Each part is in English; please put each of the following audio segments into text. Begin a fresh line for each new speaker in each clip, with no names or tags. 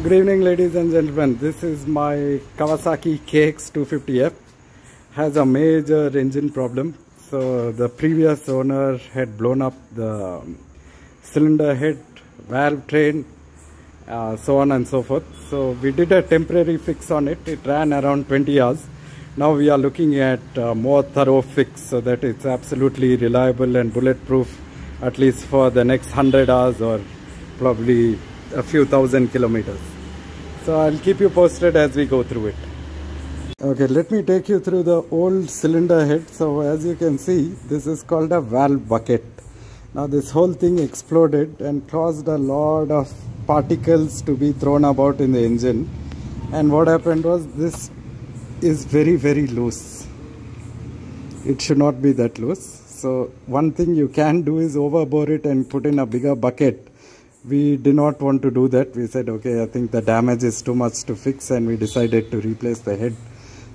Good evening, ladies and gentlemen. This is my Kawasaki KX250F. Has a major engine problem. So the previous owner had blown up the cylinder head, valve train, so on and so forth. So we did a temporary fix on it. It ran around 20 hours. Now we are looking at a more thorough fix so that it's absolutely reliable and bulletproof, at least for the next 100 hours or probably a few thousand kilometers. So I'll keep you posted as we go through it. Okay, let me take you through the old cylinder head. So as you can see, this is called a valve bucket. Now this whole thing exploded and caused a lot of particles to be thrown about in the engine. And what happened was, this is very loose. It should not be that loose. So one thing you can do is overbore it and put in a bigger bucket. We did not want to do that. We said, okay, I think the damage is too much to fix, and we decided to replace the head.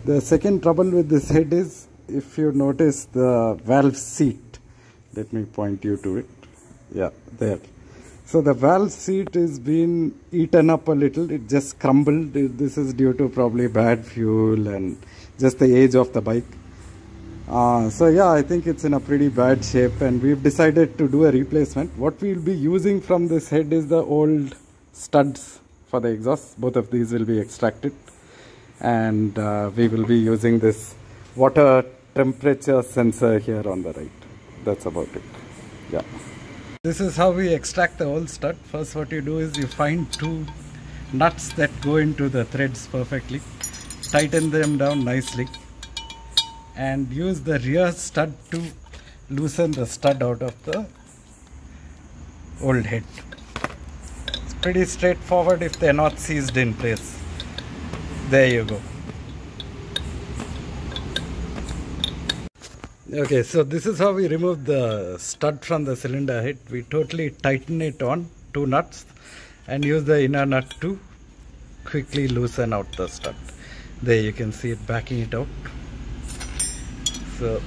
The second trouble with this head is, if you notice the valve seat, let me point you to it. Yeah, there. So the valve seat is been eaten up a little. It just crumbled. This is due to probably bad fuel and just the age of the bike. So yeah, I think it's in a pretty bad shape, and we've decided to do a replacement. What we'll be using from this head is the old studs for the exhaust. Both of these will be extracted, and we will be using this water temperature sensor here on the right. That's about it. Yeah. This is how we extract the old stud. First, what you do is you find two nuts that go into the threads perfectly, tighten them down nicely, and use the rear stud to loosen the stud out of the old head. It's pretty straightforward if they're not seized in place. There you go. Okay, so this is how we remove the stud from the cylinder head. We totally tighten it on two nuts and use the inner nut to quickly loosen out the stud. There you can see it backing it out. So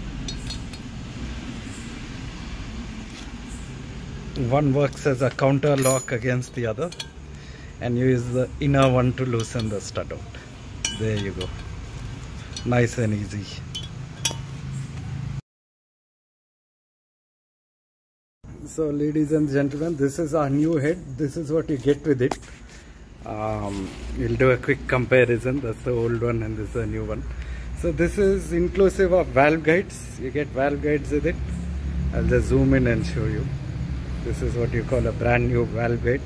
one works as a counter lock against the other, and you use the inner one to loosen the stud out. There you go. Nice and easy. So ladies and gentlemen, this is our new head. This is what you get with it. We'll do a quick comparison. That's the old one and this is the new one. So this is inclusive of valve guides. You get valve guides with it. I'll just zoom in and show you. This is what you call a brand new valve guide.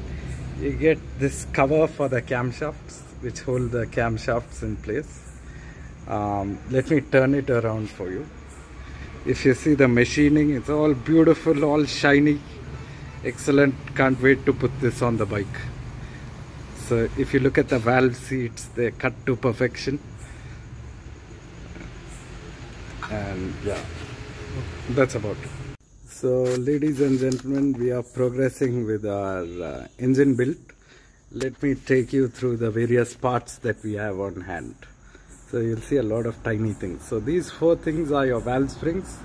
You get this cover for the camshafts, which hold the camshafts in place. Let me turn it around for you. If you see the machining, it's all beautiful, all shiny. Excellent. Can't wait to put this on the bike. So if you look at the valve seats, they're cut to perfection. And yeah, that's about it. So ladies and gentlemen, we are progressing with our engine build. Let me take you through the various parts that we have on hand. So you'll see a lot of tiny things. So these four things are your valve springs.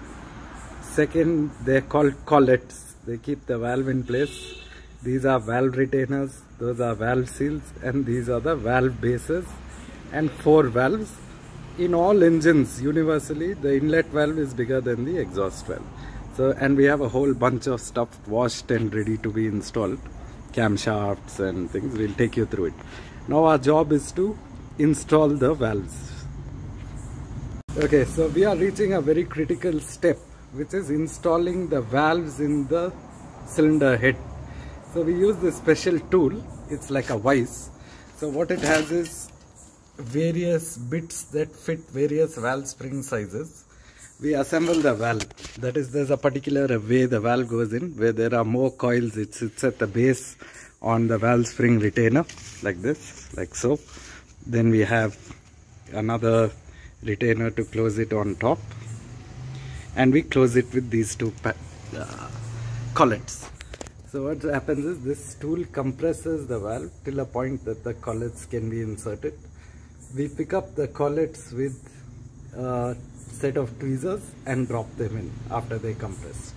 Second, they're called collets. They keep the valve in place. These are valve retainers. Those are valve seals, and these are the valve bases, and four valves. In all engines, universally, the inlet valve is bigger than the exhaust valve. So, and we have a whole bunch of stuff washed and ready to be installed. Camshafts and things. We'll take you through it. Now our job is to install the valves. Okay, so we are reaching a very critical step, which is installing the valves in the cylinder head. So we use this special tool. It's like a vise. So what it has is various bits that fit various valve spring sizes. We assemble the valve. That is, there's a particular way the valve goes in, where there are more coils. It sits at the base on the valve spring retainer, like this, like so. Then we have another retainer to close it on top, and we close it with these two collets. So what happens is, this tool compresses the valve till a point that the collets can be inserted. We pick up the collets with a set of tweezers and drop them in after they compressed.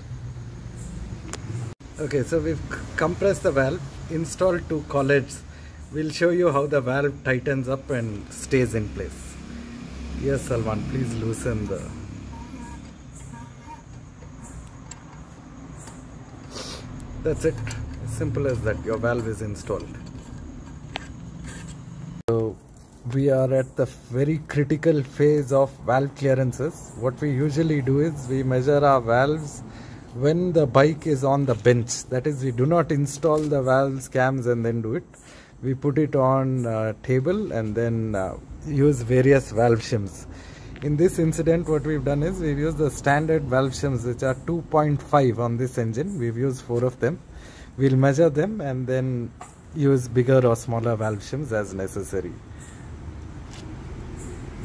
Okay, so we've compressed the valve, installed two collets We'll show you how the valve tightens up and stays in place. Yes, Salman, please loosen the... That's it. Simple as that. Your valve is installed. So we are at the very critical phase of valve clearances. What we usually do is we measure our valves when the bike is on the bench. That is, we do not install the valves, cams and then do it. We put it on a table and then use various valve shims. In this incident, what we've done is we've used the standard valve shims, which are 2.5 on this engine. We've used 4 of them. We'll measure them and then use bigger or smaller valve shims as necessary.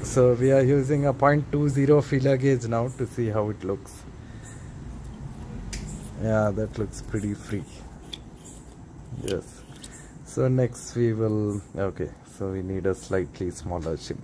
So we are using a 0.20 feeler gauge now to see how it looks. Yeah, that looks pretty free. Yes. So next we will, okay, so we need a slightly smaller shim.